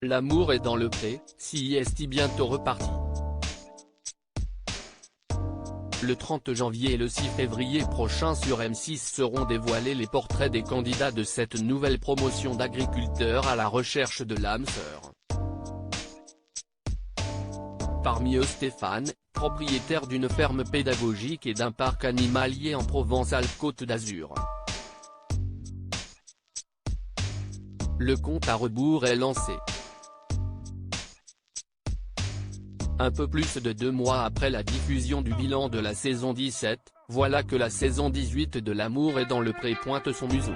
L'amour est dans le pré, si est bientôt reparti. Le 30 janvier et le 6 février prochain sur M6 seront dévoilés les portraits des candidats de cette nouvelle promotion d'agriculteurs à la recherche de l'âme sœur. Parmi eux Stéphane, propriétaire d'une ferme pédagogique et d'un parc animalier en Provence-Alpes-Côte d'Azur. Le compte à rebours est lancé. Un peu plus de 2 mois après la diffusion du bilan de la saison 17, voilà que la saison 18 de L'amour est dans le pré pointe son museau.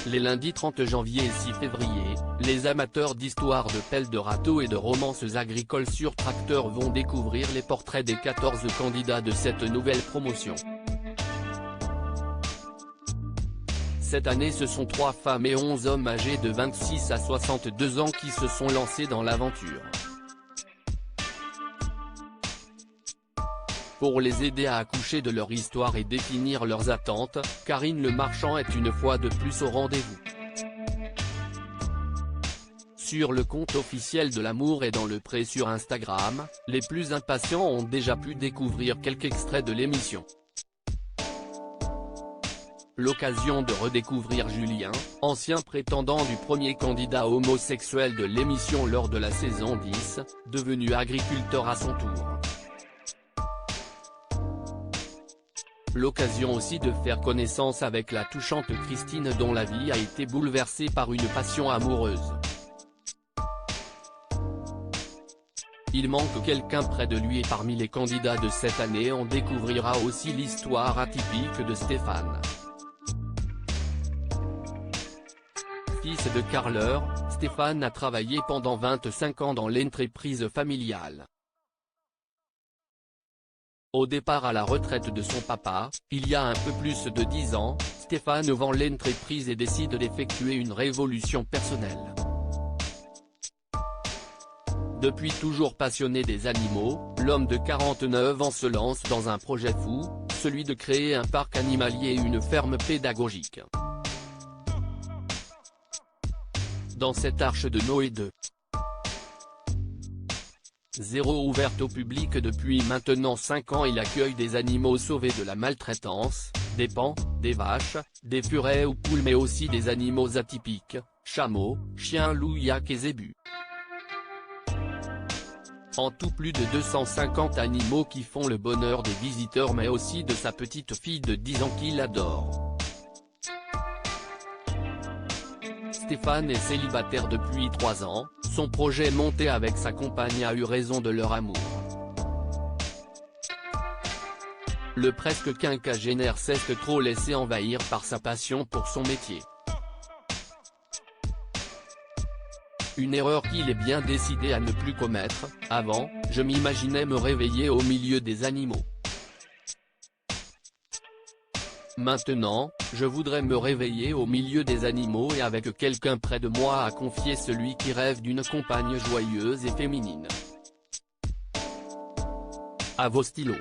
Les lundis 30 janvier et 6 février, les amateurs d'histoires de pelles de râteaux et de romances agricoles sur tracteur vont découvrir les portraits des 14 candidats de cette nouvelle promotion. Cette année ce sont 3 femmes et 11 hommes âgés de 26 à 62 ans qui se sont lancés dans l'aventure. Pour les aider à accoucher de leur histoire et définir leurs attentes, Karine Le Marchand est une fois de plus au rendez-vous. Sur le compte officiel de L'amour est dans le pré sur Instagram, les plus impatients ont déjà pu découvrir quelques extraits de l'émission. L'occasion de redécouvrir Julien, ancien prétendant du premier candidat homosexuel de l'émission lors de la saison 10, devenu agriculteur à son tour. L'occasion aussi de faire connaissance avec la touchante Christine dont la vie a été bouleversée par une passion amoureuse. Il manque quelqu'un près de lui et parmi les candidats de cette année on découvrira aussi l'histoire atypique de Stéphane. Fils de carreleur, Stéphane a travaillé pendant 25 ans dans l'entreprise familiale. Au départ à la retraite de son papa, il y a un peu plus de 10 ans, Stéphane vend l'entreprise et décide d'effectuer une révolution personnelle. Depuis toujours passionné des animaux, l'homme de 49 ans se lance dans un projet fou, celui de créer un parc animalier et une ferme pédagogique. Dans cette arche de Noé 2.0 ouverte au public depuis maintenant 5 ans, il accueille des animaux sauvés de la maltraitance, des paons, des vaches, des furets ou poules mais aussi des animaux atypiques, chameaux, chiens, loups, yaks et zébus. En tout plus de 250 animaux qui font le bonheur des visiteurs mais aussi de sa petite fille de 10 ans qu'il adore. Stéphane est célibataire depuis 3 ans, son projet monté avec sa compagne a eu raison de leur amour. Le presque quinquagénaire s'est trop laissé envahir par sa passion pour son métier. Une erreur qu'il est bien décidé à ne plus commettre. Avant, je m'imaginais me réveiller au milieu des animaux. Maintenant, je voudrais me réveiller au milieu des animaux et avec quelqu'un près de moi à confier celui qui rêve d'une compagne joyeuse et féminine. À vos stylos.